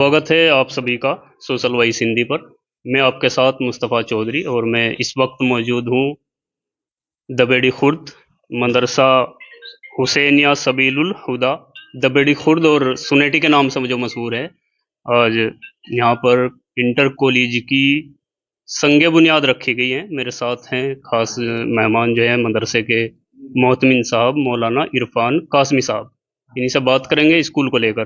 स्वागत है आप सभी का सोशल वॉइस हिंदी पर। मैं आपके साथ मुस्तफ़ा चौधरी और मैं इस वक्त मौजूद हूँ दबेड़ी खुर्द मदरसा हुसैनिया सबीलुल हुदा दबेड़ी खुर्द और सुनेटी के नाम से जो मशहूर है। आज यहाँ पर इंटर कॉलेज की संग बुनियाद रखी गई है। मेरे साथ हैं खास मेहमान जो है मदरसे के मोहतमिन साहब मौलाना इरफान कासमी साहब। इन्हीं से बात करेंगे स्कूल को लेकर।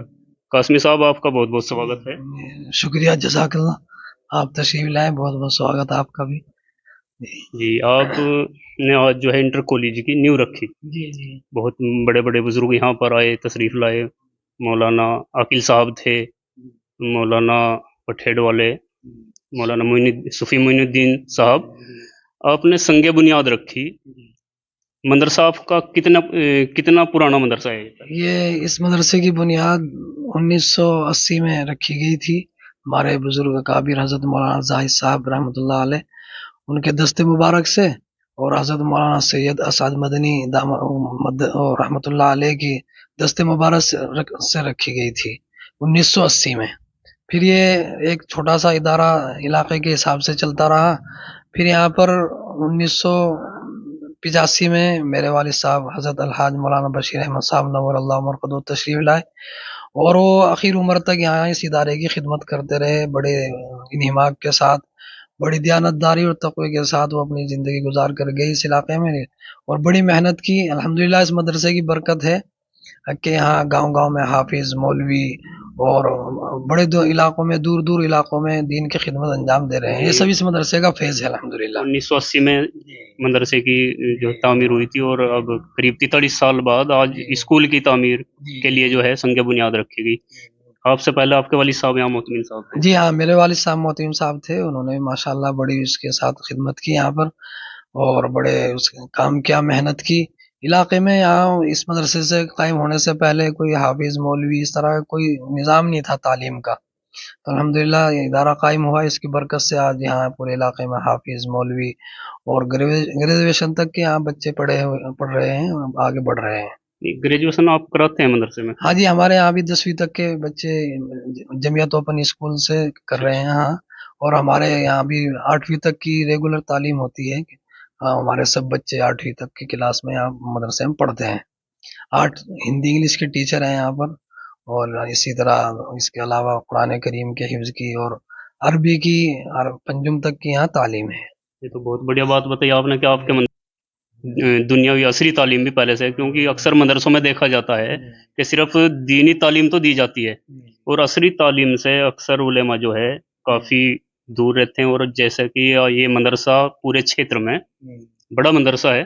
कासमी साहब, आपका बहुत बहुत स्वागत है। शुक्रिया, जज़ाकल्लाह। आप तशरीफ लाए, बहुत बहुत स्वागत है आपका भी। जी, आपने आज जो है इंटर कॉलेज की नींव रखी। जी जी बहुत बड़े बड़े बुजुर्ग यहाँ पर आए, तशरीफ लाए। मौलाना आकिल साहब थे, मौलाना पठेड़ वाले, मौलाना सूफी मोइनुद्दीन साहब। आपने संग बुनियाद रखी। मदरसा आपका कितना पुराना मदरसा है? ये इस मदरसे की बुनियाद 1980 में रखी गई थी। हमारे बुजुर्ग काबिर हजरत मौलाना जाहिद साहब रहमतुल्लाह अलैह, उनके दस्ते मुबारक से, और हजरत मौलाना सैयद असद मदनी और रहमतुल्लाह अलैह की दस्ते मुबारक से रखी गई थी 1980 में। फिर ये एक छोटा सा इदारा इलाके के हिसाब से चलता रहा। फिर यहाँ पर 1985 में मेरे वालिद साहब हजरत अलहाज मौलाना बशीर अहमद साहब नवर अल्लाह मरकदो तशरीफ लाए, और वो आखिर उम्र तक यहाँ इस इदारे की खिदमत करते रहे। बड़े इन्हिमाक के साथ, बड़ी दयानतदारी और तक़वे के साथ वो अपनी ज़िंदगी गुजार कर गए इस इलाके में, और बड़ी मेहनत की। अल्हम्दुलिल्लाह इस मदरसे की बरकत है कि यहाँ गांव-गांव में हाफिज, मौलवी और बड़े दो इलाकों में, दूर दूर इलाकों में दीन की खिदमत अंजाम दे रहे हैं। ये सब इस मदरसे का फैज़ है अल्हम्दुलिल्लाह। 1980 में मदरसे की जो तामीर हुई थी और अब करीब 43 साल बाद आज स्कूल की तामीर के लिए जो है संग बुनियाद रखी गई। आपसे पहले आपके वालिद साहब यहाँ मोहतमिन साहब थे। जी हाँ, मेरे वालिद साहब मोहतमिम साहब थे। उन्होंने माशाल्लाह बड़ी उसके साथ खिदमत की यहाँ पर, और बड़े उस काम किया, मेहनत की। इलाके में यहाँ इस मदरसे से कायम होने से पहले कोई हाफिज, मौलवी, इस तरह का कोई निज़ाम नहीं था तालीम का। तो अल्हम्दुलिल्लाह ये इदारा कायम हुआ, इसकी बरकत से आज यहाँ पूरे इलाके में हाफिज, मौलवी और ग्रेजुएशन तक के यहाँ बच्चे पढ़ रहे हैं और आगे बढ़ रहे हैं। ग्रेजुएशन आप कराते हैं मदरसे में? हाँ जी, हमारे यहाँ भी 10वीं तक के बच्चे जमियत ओपन स्कूल से कर रहे हैं हाँ। और हमारे यहाँ भी 8वीं तक की रेगुलर तालीम होती है। हाँ, हमारे सब बच्चे 8वीं तक की क्लास में यहाँ मदरसे में पढ़ते हैं। 8 हिंदी इंग्लिश के टीचर हैं यहाँ पर, और इसी तरह इसके अलावा कुरान करीम के हिफ्ज की और अरबी की और पंजुम तक की यहाँ तालीम है। ये तो बहुत बढ़िया बात बताई आपने कि आपके दुनियावी असरी तालीम भी पहले से है, क्योंकि अक्सर मदरसों में देखा जाता है कि सिर्फ दीनी तालीम तो दी जाती है और असरी तालीम से अक्सर उलेमा जो है काफ़ी दूर रहते हैं। और जैसे कि ये मदरसा पूरे क्षेत्र में बड़ा मदरसा है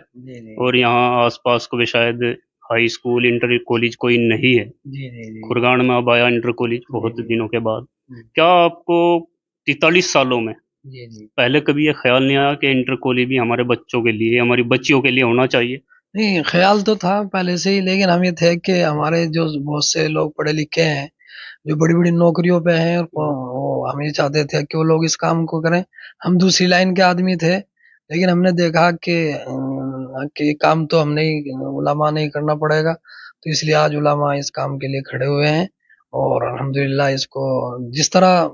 और यहाँ आसपास को भी शायद हाई स्कूल इंटर कॉलेज कोई नहीं है। खुरगान में अब आया इंटर कॉलेज बहुत दिनों के बाद। क्या आपको 43 सालों में पहले कभी ये ख्याल नहीं आया कि इंटर कॉलेज भी हमारे बच्चों के लिए, हमारी बच्चियों के लिए होना चाहिए? नहीं, ख्याल तो था पहले से ही, लेकिन हम ये थे कि हमारे जो बहुत से लोग पढ़े लिखे हैं, जो बड़ी बड़ी नौकरियों पे हैं, और वो हम ये चाहते थे कि वो लोग इस काम को करें। हम दूसरी लाइन के आदमी थे, लेकिन हमने देखा कि ये काम तो हमने ही, उलमा ने ही करना पड़ेगा। तो इसलिए आज उलमा इस काम के लिए खड़े हुए हैं, और अल्हम्दुलिल्लाह इसको जिस तरह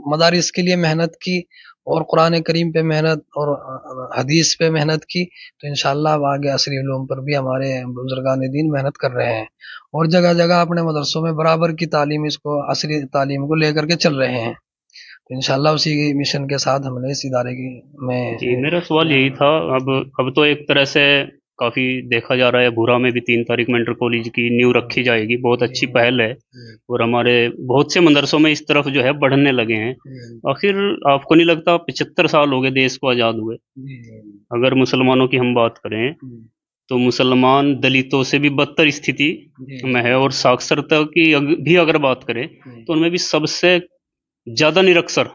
मदारिस के लिए मेहनत की, और कुरान करीम पे मेहनत, और हदीस पे मेहनत की, तो इंशाअल्लाह अब आगे असरी उलूम पर भी हमारे बुजुर्गान दीन मेहनत कर रहे हैं, और जगह जगह अपने मदरसों में बराबर की तालीम, इसको असरी तालीम को लेकर के चल रहे हैं। तो इंशाअल्लाह उसी मिशन के साथ हमने इस इदारे की जी, में। मेरा सवाल यही था। अब तो एक तरह से काफ़ी देखा जा रहा है, भूरा में भी 3 तारीख में इंटर कॉलेज की नींव रखी जाएगी। बहुत अच्छी पहल है और हमारे बहुत से मदरसों में इस तरफ जो है बढ़ने लगे हैं। आखिर आपको नहीं लगता 75 साल हो गए देश को आज़ाद हुए? अगर मुसलमानों की हम बात करें तो मुसलमान दलितों से भी बदतर स्थिति में है, और साक्षरता की भी अगर बात करें तो उनमें भी सबसे ज़्यादा निरक्षर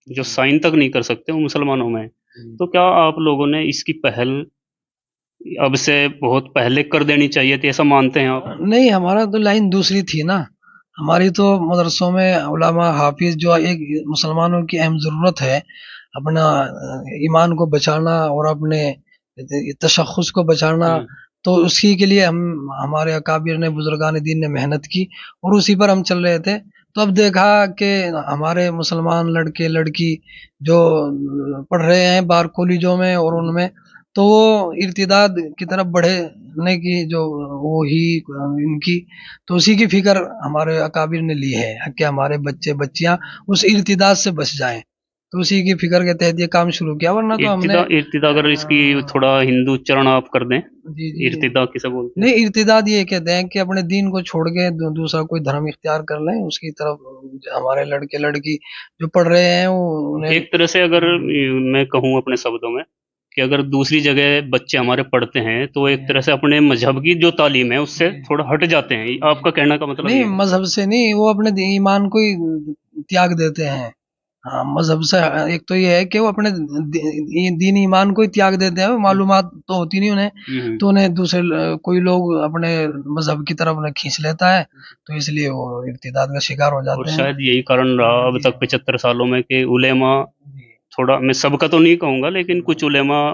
जो साइन तक नहीं कर सकते वो मुसलमानों में है। तो क्या आप लोगों ने इसकी पहल अब से बहुत पहले कर देनी चाहिए थी, ऐसा मानते हैं आप? नहीं, हमारा तो लाइन दूसरी थी ना। हमारी तो मदरसों में उलमा, हाफिज, जो एक मुसलमानों की अहम ज़रूरत है, अपना ईमान को बचाना और अपने तशख़्ख़ुस को बचाना, तो उसी के लिए हमारे अकाबिर ने, बुजुर्गान दीन ने मेहनत की, और उसी पर हम चल रहे थे। تو اب دیکھا کہ ہمارے مسلمان لڑکے لڑکی جو پڑھ رہے ہیں باہر کالجوں میں اور ان میں، تو وہ ارتداد کی طرف بڑھنے کی جو وہ ہی ان کی، تو اسی کی فکر ہمارے اکابر نے لی ہے کہ ہمارے بچے بچیاں اس ارتداد سے بچ جائیں، تو اسی کی فکر کے تحت یہ کام شروع کیا، ورنہ تو ہم نے ارتدا اگر اس کی تھوڑا ہندو چرن آپ کر دیں، جی جی ارتدا کسے بولتے ہیں؟ نہیں، ارتداد یہ کہتے ہیں کہ اپنے دین کو چھوڑ کے دوسرا کوئی دھرم اختیار کر لیں، اس کی طرف ہمارے لڑکے لڑکی جو پڑھ رہے ہیں وہ انہیں ایک طرح سے اگر میں کہوں اپنے شبدوں میں کہ اگر دوسری جگہ بچے ہمارے پڑھتے ہیں تو وہ ایک طرح سے اپنے مذہب کی جو تعلیم ہے اس سے تھوڑا ہٹ جاتے ہیں، آپ کا کہنا کا مطلب نہیں، یہ ہے؟ مذہب سے نہیں، وہ اپنے ایمان کو ہی تیاگ دیتے ہیں۔ ہاں، مذہب سے ایک تو یہ ہے کہ وہ اپنے دین ایمان کو ہی تیاگ دیتے ہیں، معلومات تو ہوتی نہیں انہیں، تو انہیں دوسرے کوئی لوگ اپنے مذہب کی طرف انہیں کھینچ لیتا ہے، تو اس لیے وہ ارتداد کا شکار ہو اور جاتے ہیں۔ شاید یہی کارن رہا اب تک 75 سالوں میں کہ علماء، تھوڑا میں سب کا تو نہیں کہوں گا لیکن کچھ علماء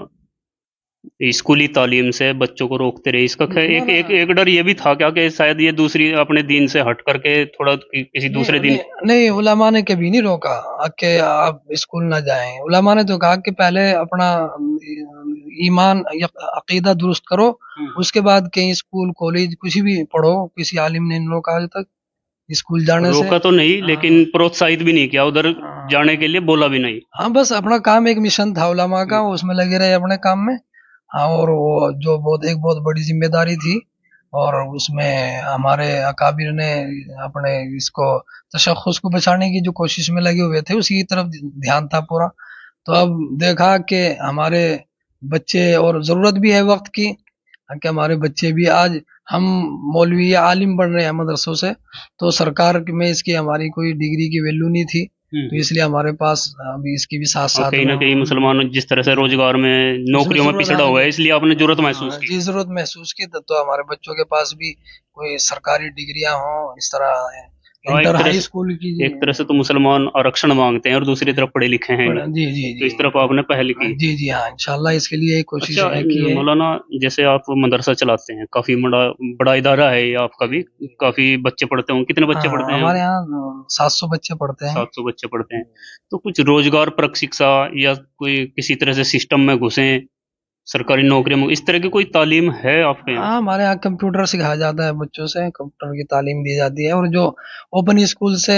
اسکولی تعلیم سے بچوں کو روکتے رہے، اس کا ایک ڈر یہ بھی تھا کیا کہ شاید یہ دوسری اپنے دین سے ہٹ کر کے تھوڑا کسی دوسرے دین؟ نہیں، علماء نے کبھی نہیں روکا کہ آپ اسکول نہ جائیں، علماء نے تو کہا کہ پہلے اپنا ایمان یا عقیدہ درست کرو، اس کے بعد کہیں اسکول کالج کچھ بھی پڑھو، کسی عالم نے ان لوگوں کا آج تک اسکول جانے سے روکا تو نہیں لیکن پروتساہت بھی نہیں کیا، ادھر جانے کے لیے بولا بھی نہیں۔ ہاں، بس اپنا کام ایک مشن تھا علماء کا، اس میں لگے رہے اپنے کام میں۔ ہاں، اور وہ جو ایک بہت بڑی ذمہ داری تھی، اور اس میں ہمارے اکابر نے اپنے اس کو تشخص کو بچانے کی جو کوشش میں لگے ہوئے تھے، اسی کی طرف دھیان تھا پورا۔ تو اب دیکھا کہ ہمارے بچے، اور ضرورت بھی ہے وقت کی کہ ہمارے بچے بھی، آج ہم مولوی یا عالم بن رہے ہیں مدرسوں سے، تو سرکار میں اس کی ہماری کوئی ڈگری کی ویلیو نہیں تھی، تو اس لیے ہمارے پاس ابھی اس کی بھی ساتھ اور ساتھ کہیں نہ کہیں مسلمان جس طرح سے روزگار میں نوکریوں میں پچھڑا ہوا ہے، اس لیے آپ نے ضرورت محسوس کی؟ جی، ضرورت محسوس کی، تو ہمارے بچوں کے پاس بھی کوئی سرکاری ڈگریاں ہوں، اس طرح انٹر ہائی اسکول کی۔ ایک طرح سے تو مسلمان آرکشن مانگتے ہیں اور دوسری طرف پڑھے لکھے ہیں، جی جی تو جی اس طرف آپ نے پہل کی؟ جی جی ہاں، انشاءاللہ اس کے لیے کوشش اچھا ہے کی ہے۔ مولانا، جیسے آپ مدرسہ چلاتے ہیں، کافی بڑا ادارہ ہے یہ آپ کا بھی، کافی بچے پڑھتے ہوں، کتنے بچے پڑھتے ہیں؟ ہمارے یہاں 700 بچے پڑھتے ہیں۔ 700 بچے پڑھتے ہیں، تو کچھ روزگار پرک شکشا یا کوئی کسی طرح سے سسٹم میں گھسیں، سرکاری نوکری میں، اس طرح کی کوئی تعلیم ہے آپ کے یہاں؟ ہاں، ہمارے یہاں کمپیوٹر سکھایا جاتا ہے بچوں سے، کمپیوٹر کی تعلیم دی جاتی ہے، اور جو اوپن اسکول سے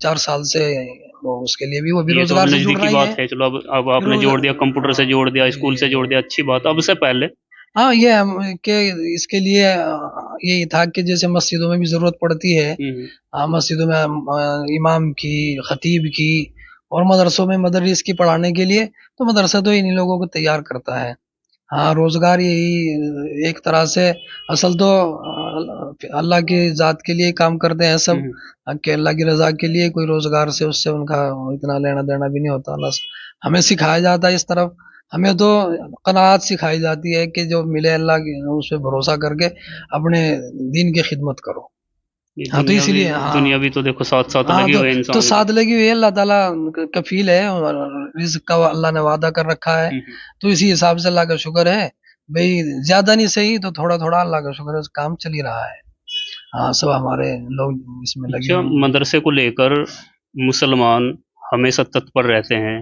4 سال سے اس کے لیے بھی وہ بھی یہ تو اب روزگار سے جڑ نزدیکی رہی بات ہے، چلو اب آپ نے جوڑ دیا، کمپیوٹر سے جوڑ دیا، اسکول سے جوڑ دیا، اچھی بات۔ اب سے پہلے ہاں، یہ کہ اس کے لیے یہی تھا کہ جیسے مسجدوں میں بھی ضرورت پڑتی ہے، مسجدوں میں امام کی، خطیب کی، اور مدرسوں میں مدرس کی پڑھانے کے لیے، تو مدرسہ تو انہی لوگوں کو تیار کرتا ہے۔ ہاں، روزگار یہی ایک طرح سے، اصل تو اللہ کی ذات کے لیے کام کرتے ہیں سب، کہ اللہ کی رضا کے لیے، کوئی روزگار سے اس سے ان کا اتنا لینا دینا بھی نہیں ہوتا۔ اللہ ہمیں سکھایا جاتا ہے اس طرف، ہمیں تو قناعت سکھائی جاتی ہے کہ جو ملے اللہ کی، اس پہ بھروسہ کر کے اپنے دین کی خدمت کرو۔ ہاں، تو اس لیے دنیا بھی تو دیکھو ساتھ ساتھ لگی ہوئی ہے انسان تو کی۔ ساتھ لگی ہوئی ہے، اللہ تعالیٰ کفیل ہے، اور رزق کا اللہ نے وعدہ کر رکھا ہے، تو اسی حساب سے اللہ کا شکر ہے بھئی، زیادہ نہیں صحیح تو تھوڑا تھوڑا اللہ کا شکر ہے، کام چل ہی رہا ہے۔ ہاں، سب ہمارے لوگ اس میں لگے اچھا، مدرسے کو لے کر مسلمان ہمیشہ تتپر رہتے ہیں،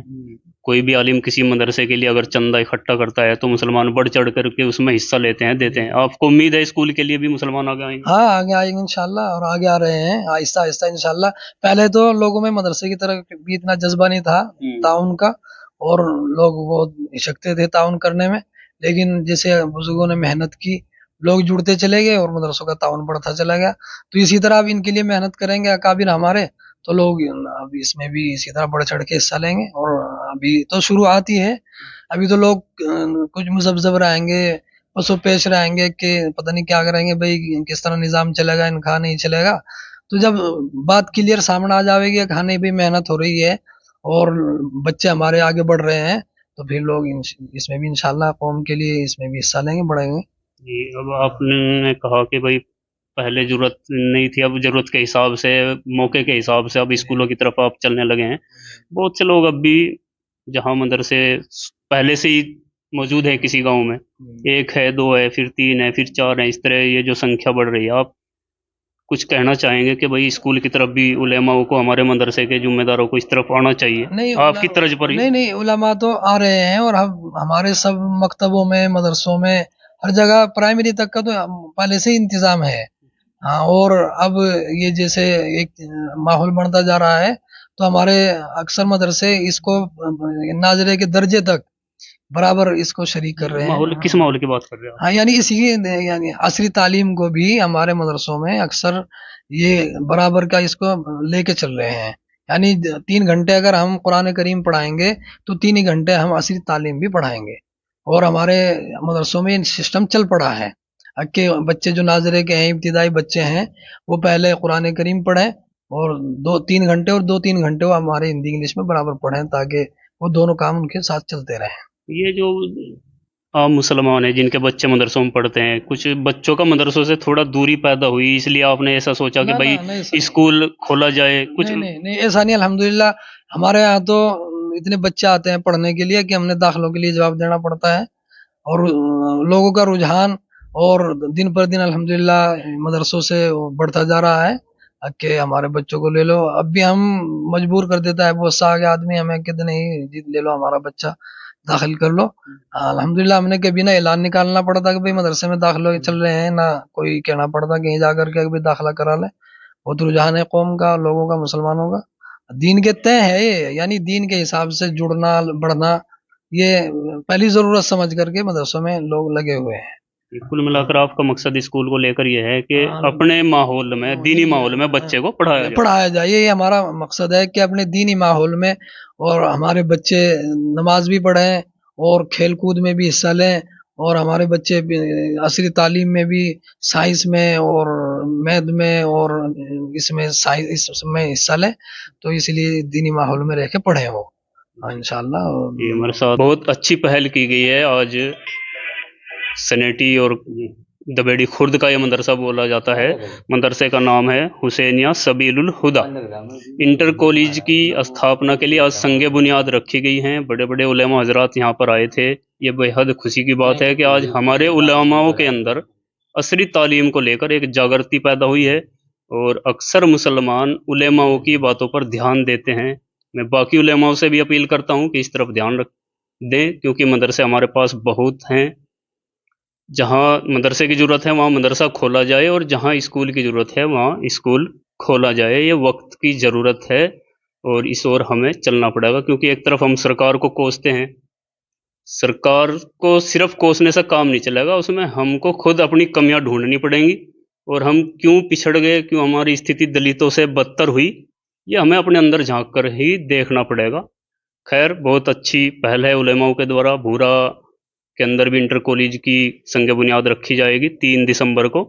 کوئی بھی عالم کسی مدرسے کے لیے اگر چندہ اکٹھا کرتا ہے تو مسلمان بڑھ چڑھ کر کے اس میں حصہ لیتے ہیں، دیتے ہیں۔ آپ کو امید ہے اسکول کے لیے بھی مسلمان آگے آئیں گے؟ ہاں، آگے آئیں گے انشاءاللہ، اور آگے آ رہے ہیں آہستہ آہستہ انشاءاللہ۔ پہلے تو لوگوں میں مدرسے کی طرف بھی اتنا جذبہ نہیں تھا تعاون کا، اور لوگ بہت ہچکتے تھے تعاون کرنے میں، لیکن جیسے بزرگوں نے محنت کی، لوگ جڑتے چلے گئے اور مدرسوں کا تعاون بڑھتا چلا گیا، تو اسی طرح اب ان کے لیے محنت کریں گے اکابر ہمارے، تو لوگ اب اس میں بھی اسی طرح بڑھ چڑھ کے حصہ لیں گے، اور ابھی تو شروعات ہی ہے، ابھی تو لوگ کچھ مذبذب رہیں گے، پسو پیش رہیں گے کہ پتہ نہیں کیا کریں گے بھائی، کس طرح نظام چلے گا، ان کا نہیں چلے گا، تو جب بات کلیئر سامنے آ جاوے گی کہ نہیں بھی محنت ہو رہی ہے اور بچے ہمارے آگے بڑھ رہے ہیں، تو پھر لوگ اس میں بھی انشاءاللہ قوم کے لیے اس میں بھی حصہ لیں گے، بڑھیں گے۔ جی، اب آپ نے کہا کہ بھائی پہلے ضرورت نہیں تھی، اب ضرورت کے حساب سے، موقع کے حساب سے اب اسکولوں کی طرف آپ چلنے لگے ہیں۔ بہت سے لوگ اب بھی جہاں مدرسے پہلے سے ہی موجود ہیں کسی گاؤں میں، 1 ہے، 2 ہے، پھر 3 ہے، پھر 4 ہے، اس طرح یہ جو سنکھیا بڑھ رہی ہے، آپ कुछ कहना चाहेंगे कि भाई स्कूल की तरफ भी उलेमाओं को, हमारे मदरसे के जिम्मेदारों को इस तरफ आना चाहिए नहीं आपकी तर्ज पर ही? नहीं, उलमा तो आ रहे हैं, और हम हमारे सब मकतबों में, मदरसों में, हर जगह प्राइमरी तक का तो पहले से ही इंतजाम है। हाँ, और अब ये जैसे एक माहौल बनता जा रहा है, तो हमारे अक्सर मदरसे इसको नाजरे के दर्जे तक बराबर इसको शरीक कर रहे हैं। माहौल, किस माहौल की बात कर रहे हैं आप? हाँ, यानी इसी यानी असरी तालीम को भी हमारे मदरसों में अक्सर ये बराबर का इसको लेके चल रहे हैं। यानी 3 घंटे अगर हम कुरान करीम पढ़ाएंगे, तो 3 ही घंटे हम असरी तालीम भी पढ़ाएंगे। और हमारे मदरसों में ये सिस्टम चल पड़ा है कि बच्चे जो नाजरे के हैं, इब्तिदाई बच्चे हैं, वो पहले कुरान करीम पढ़ें, और 2-3 घंटे और 2-3 घंटे वो हमारे हिंदी इंग्लिश में बराबर पढ़ें, ताकि वो दोनों काम उनके साथ चलते रहें। ये जो आम मुसलमान हैं जिनके बच्चे मदरसों में पढ़ते हैं, कुछ बच्चों का मदरसों से थोड़ा दूरी पैदा हुई, इसलिए आपने ऐसा सोचा कि ना भाई नहीं सर, स्कूल खोला जाए कुछ? नहीं ऐसा नहीं, अल्हम्दुलिल्लाह हमारे यहाँ तो इतने बच्चे आते हैं पढ़ने के लिए कि हमने दाखिलों के लिए जवाब देना पड़ता है। और लोगों का रुझान और दिन पर दिन अल्हम्दुलिल्लाह मदरसों से बढ़ता जा रहा है कि हमारे बच्चों को ले लो। अब भी हम मजबूर कर देता है बहुत सा आगे आदमी हमें कि नहीं जी ले लो हमारा बच्चा, दाखिल कर लो। अल्हम्दुलिल्लाह हमने कभी ना ऐलान निकालना पड़ता कि भाई मदरसे में दाखिले चल रहे हैं, ना कोई कहना पड़ता कहीं जाकर के भाई दाखिला करा ले। बहुत रुझान है कौम का, लोगों का, मुसलमानों का। दीन के तय है ये, यानी दीन के हिसाब से जुड़ना बढ़ना, ये पहली जरूरत समझ करके मदरसों में लोग लगे हुए हैं। कुल मिलाकर आपका मकसद स्कूल को लेकर ये है कि हाँ, अपने माहौल में, दीनी माहौल में बच्चे को पढ़ाया जाए। पढ़ाया जाए, ये हमारा मकसद है कि अपने दीनी माहौल में और हमारे बच्चे नमाज भी पढ़ें और खेल कूद में भी हिस्सा लें, और हमारे बच्चे असली तालीम में भी, साइंस में और मैथ में और इसमें साइंस इसमें हिस्सा लें। तो इसलिए दीनी माहौल में रह के पढ़ें वो, इंशाल्लाह। ये हमारे साथ बहुत अच्छी पहल की गई है। आज सनेटी और दबेड़ी खुर्द का ये मदरसा बोला जाता है। मदरसे का नाम है हुसैनिया सबीलुल हुदा। इंटर कॉलेज की स्थापना के लिए आज संगे बुनियाद रखी गई हैं। बड़े बड़े उलेमा हजरात यहाँ पर आए थे। ये बेहद खुशी की बात है कि आज हमारे उलेमाओं के अंदर असरी तालीम को लेकर एक जागृति पैदा हुई है, और अक्सर मुसलमान उलेमाओं की बातों पर ध्यान देते हैं। मैं बाकी उलेमाओं से भी अपील करता हूँ कि इस तरफ ध्यान रख दें, क्योंकि मदरसे हमारे पास बहुत हैं। जहाँ मदरसे की ज़रूरत है वहाँ मदरसा खोला जाए, और जहाँ स्कूल की ज़रूरत है वहाँ स्कूल खोला जाए। ये वक्त की ज़रूरत है, और इस ओर हमें चलना पड़ेगा। क्योंकि एक तरफ हम सरकार को कोसते हैं, सरकार को सिर्फ कोसने से काम नहीं चलेगा, उसमें हमको खुद अपनी कमियां ढूंढनी पड़ेंगी, और हम क्यों पिछड़ गए, क्यों हमारी स्थिति दलितों से बदतर हुई, ये हमें अपने अंदर झांक कर ही देखना पड़ेगा। खैर, बहुत अच्छी पहल है उलेमाओं के द्वारा। भूरा के अंदर भी इंटर कॉलेज की संग बुनियाद रखी जाएगी 3 दिसंबर को।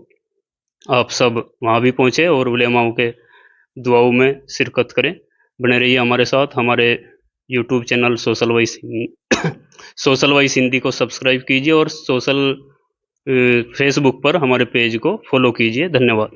आप सब वहाँ भी पहुँचे और उलेमाओं के दुआओं में शिरकत करें। बने रहिए हमारे साथ। हमारे YouTube channel social vice Hindi को सब्सक्राइब कीजिए, और फेसबुक पर हमारे पेज को फॉलो कीजिए। धन्यवाद।